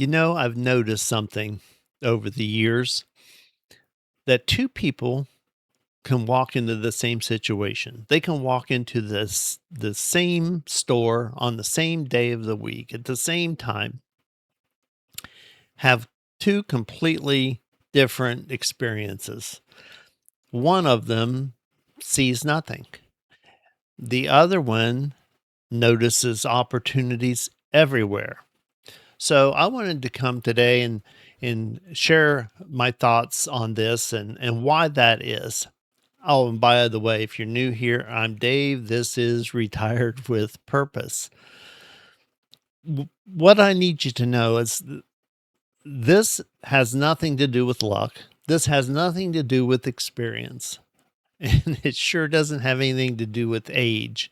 I've noticed something over the years that two people can walk into the same situation. They can walk into the same store on the same day of the week at the same time, have two completely different experiences. One of them sees nothing. The other one notices opportunities everywhere. So I wanted to come today and share my thoughts on this and why that is. Oh, and by the way, if you're new here, I'm Dave. This is Retired with Purpose. What I need you to know is this has nothing to do with luck. This has nothing to do with experience. And it sure doesn't have anything to do with age.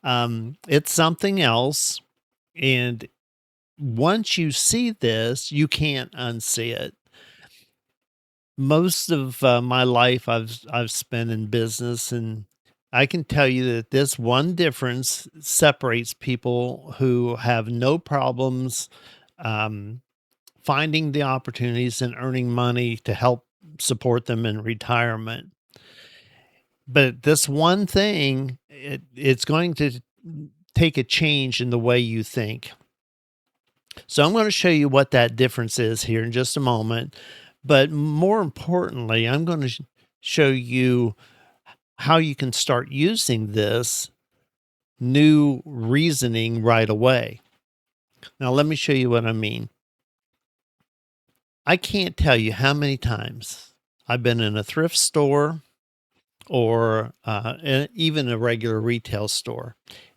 It's something else. And once you see this, you can't unsee it. Most of my life I've spent in business, and I can tell you that this one difference separates people who have no problems um, finding the opportunities and earning money to help support them in retirement. But this one thing, it's going to take a change in the way you think. So I'm going to show you what that difference is here in just a moment. But more importantly, I'm going to show you how you can start using this new reasoning right away. Now, let me show you what I mean. I can't tell you how many times I've been in a thrift store or even a regular retail store,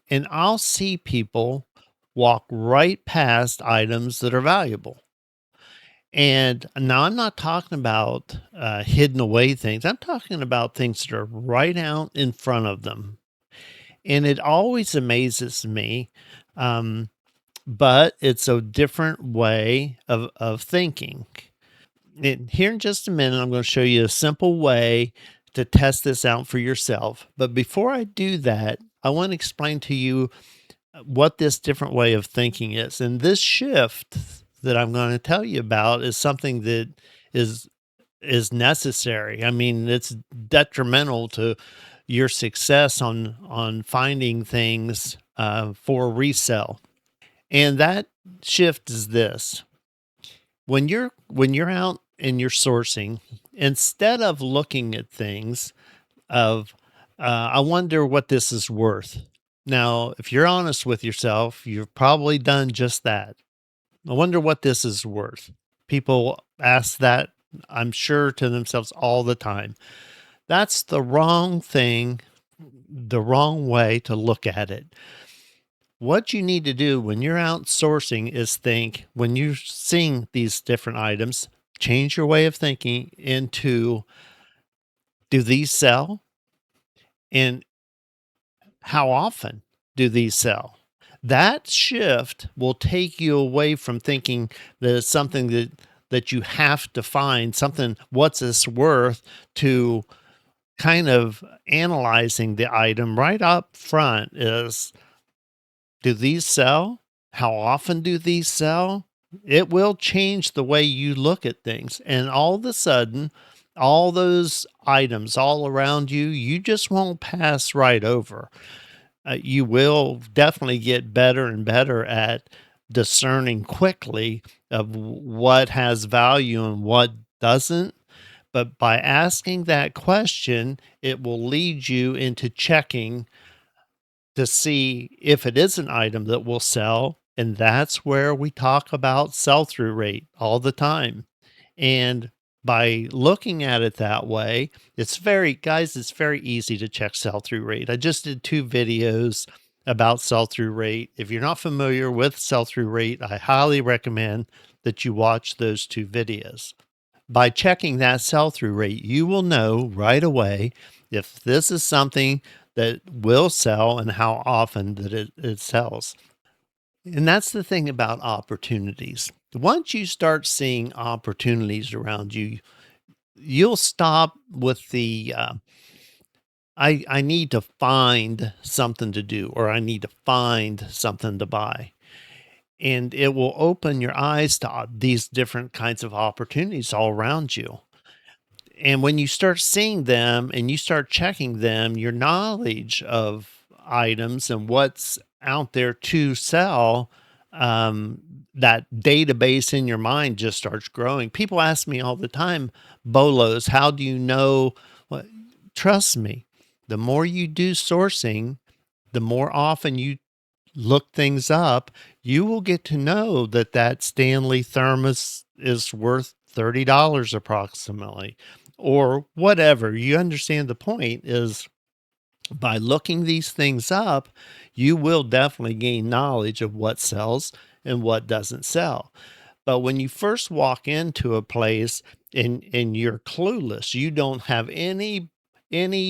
and I'll see people walk right past items that are valuable. And now I'm not talking about hidden away things. I'm talking about things that are right out in front of them. And it always amazes me. Um, but it's a different way of thinking. Here in just a minute, I'm going to show you a simple way to test this out for yourself. But before I do that, I want to explain to you what this different way of thinking is. And this shift that I'm going to tell you about is something that is necessary. I mean, it's detrimental to your success on finding things for resale. And that shift is this. When you're out and you're sourcing, instead of looking at things of I wonder what this is worth. Now, if you're honest with yourself, you've probably done just that. I wonder what this is worth. People ask that, I'm sure, to themselves all the time. That's the wrong thing, the wrong way to look at it. What you need to do when you're out sourcing is think, when you're seeing these different items, change your way of thinking into, do these sell? And how often do these sell? That shift will take you away from thinking that it's something that you have to find something, what's this worth, to kind of analyzing the item right up front is, do these sell? How often do these sell? It will change the way you look at things. And all of a sudden, all those items all around you, you just won't pass right over. You will definitely get better and better at discerning quickly of what has value and what doesn't. But by asking that question, it will lead you into checking to see if it is an item that will sell. And that's where we talk about sell through rate all the time. And by looking at it that way, it's very easy to check sell through rate. I just did 2 videos about sell through rate. If you're not familiar with sell through rate, I highly recommend that you watch those 2 videos. By checking that sell through rate, you will know right away if this is something that will sell and how often that it sells. And that's the thing about opportunities. Once you start seeing opportunities around you, you'll stop with the I need to find something to do, or I need to find something to buy. and it will open your eyes to these different kinds of opportunities all around you. And when you start seeing them and you start checking them, your knowledge of items and what's out there to sell, um, that database in your mind just starts growing. People ask me all the time, Bolos, how do you know what? Trust me, the more you do sourcing, the more often you look things up, you will get to know that that Stanley thermos is worth $30 approximately, or whatever. You understand the point is by looking these things up, you will definitely gain knowledge of what sells and what doesn't sell. But when you first walk into a place and you're clueless, you don't have any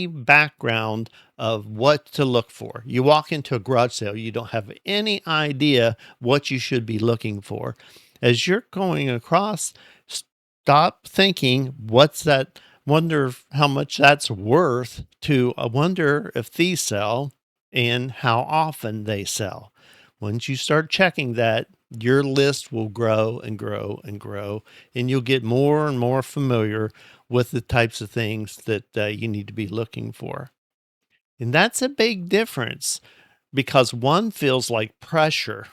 background of what to look for. You walk into a garage sale, you don't have any idea what you should be looking for. As you're going across, stop thinking, what's that? Wonder how much that's worth to wonder if these sell and how often they sell. Once you start checking that, your list will grow and grow and grow, and you'll get more and more familiar with the types of things that you need to be looking for. And that's a big difference because one feels like pressure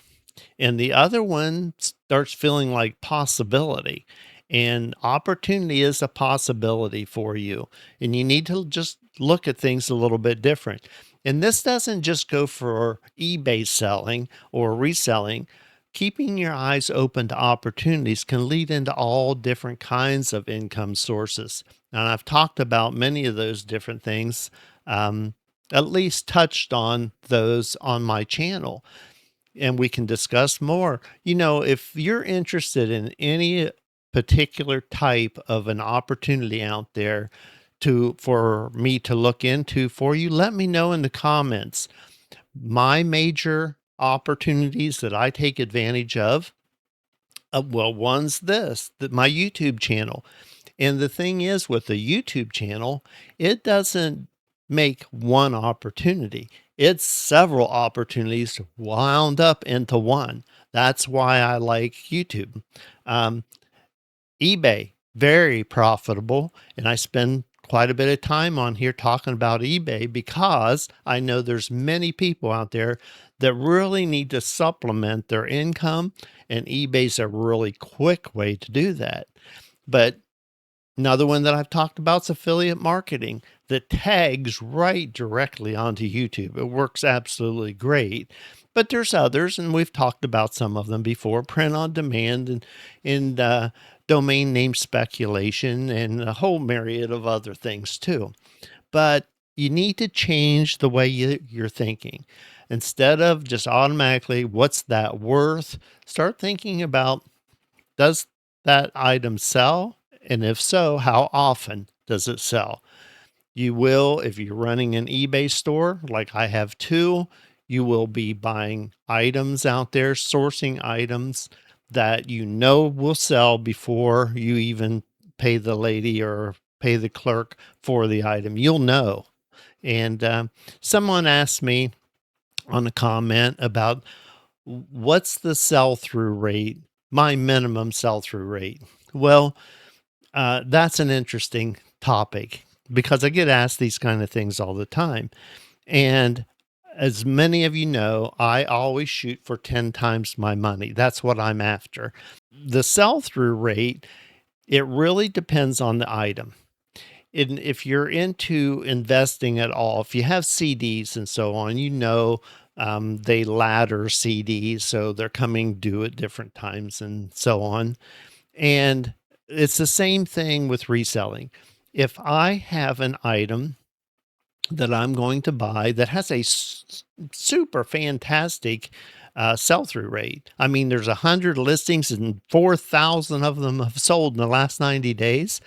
and the other one starts feeling like possibility. And opportunity is a possibility for you. And you need to just look at things a little bit different. And this doesn't just go for eBay selling or reselling. Keeping your eyes open to opportunities can lead into all different kinds of income sources. And I've talked about many of those different things, um, at least touched on those on my channel, and we can discuss more. If you're interested in any particular type of an opportunity out there to for me to look into for you, let me know in the comments. My major opportunities that I take advantage of, well, one's this, that my YouTube channel. And the thing is with the YouTube channel, it doesn't make one opportunity. It's several opportunities wound up into one. That's why I like YouTube. Um, eBay, very profitable. And I spend quite a bit of time on here talking about eBay because I know there's many people out there that really need to supplement their income. And eBay's a really quick way to do that. But another one that I've talked about is affiliate marketing that tags right directly onto YouTube. It works absolutely great. But there's others, and we've talked about some of them before: print on demand and domain name speculation, and a whole myriad of other things too. But you need to change the way you're thinking. Instead of just automatically, what's that worth? Start thinking about, does that item sell? And if so, how often does it sell? You will, if you're running an eBay store like I have two, you will be buying items out there, sourcing items that you know will sell before you even pay the lady or pay the clerk for the item. You'll know. And someone asked me on a comment about what's the sell through rate, my minimum sell through rate. Well, that's an interesting topic because I get asked these kind of things all the time. And as many of you know, I always shoot for 10 times my money. That's what I'm after. The sell through rate, it really depends on the item. And if you're into investing at all, if you have CDs and so on, they ladder CDs, so they're coming due at different times and so on. And it's the same thing with reselling. If I have an item that I'm going to buy that has a super fantastic sell through rate, I mean, there's 100 listings and 4,000 of them have sold in the last 90 days.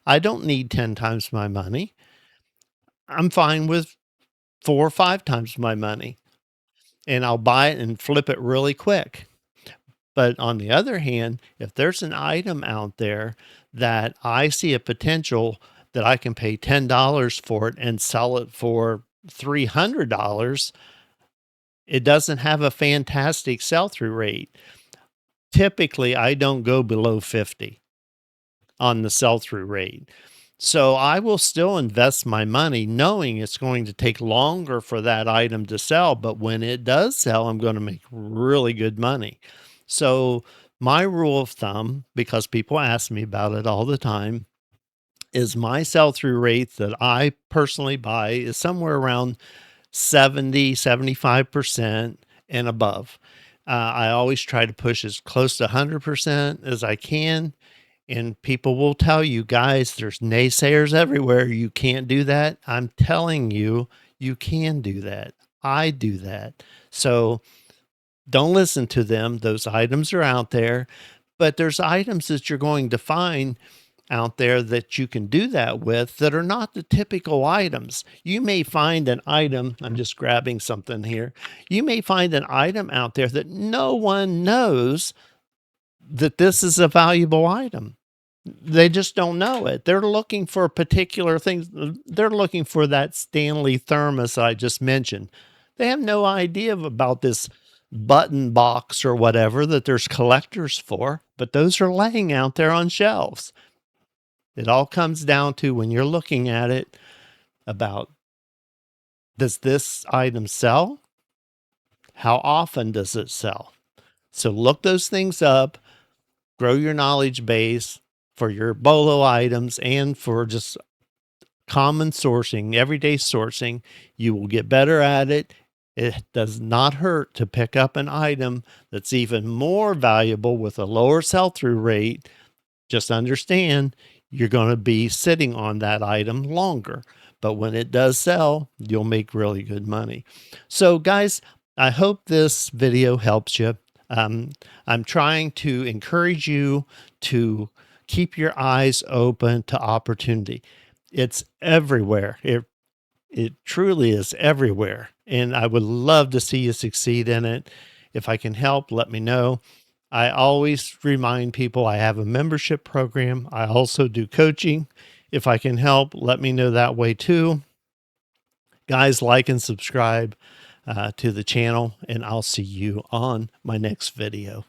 I don't need 10 times my money. I'm fine with 4 or 5 times my money, and I'll buy it and flip it really quick. But on the other hand, if there's an item out there that I see a potential that I can pay $10 for it and sell it for $300, It doesn't have a fantastic sell-through rate. Typically, I don't go below 50 on the sell-through rate. So I will still invest my money knowing it's going to take longer for that item to sell, but when it does sell, I'm going to make really good money. So my rule of thumb, because people ask me about it all the time, is my sell-through rate that I personally buy is somewhere around 70, 75% and above. I always try to push as close to 100% as I can. And people will tell you, guys, there's naysayers everywhere. You can't do that. I'm telling you, you can do that. I do that. So don't listen to them. Those items are out there, but there's items that you're going to find out there that you can do that with that are not the typical items. You may find an item, I'm just grabbing something here. You may find an item out there that no one knows that this is a valuable item. They just don't know it. They're looking for particular things. They're looking for that Stanley thermos I just mentioned. They have no idea about this button box or whatever that there's collectors for, but those are laying out there on shelves. It all comes down to, when you're looking at it, about, does this item sell? How often does it sell? So look those things up, grow your knowledge base for your BOLO items and for just common sourcing, everyday sourcing. You will get better at it. It does not hurt to pick up an item that's even more valuable with a lower sell-through rate. Just understand you're going to be sitting on that item longer, but when it does sell, you'll make really good money. So guys, I hope this video helps you. I'm trying to encourage you to keep your eyes open to opportunity. It's everywhere. It truly is everywhere. And I would love to see you succeed in it. If I can help, let me know. I always remind people I have a membership program. I also do coaching. If I can help, let me know that way too. Guys, like and subscribe to the channel, and I'll see you on my next video.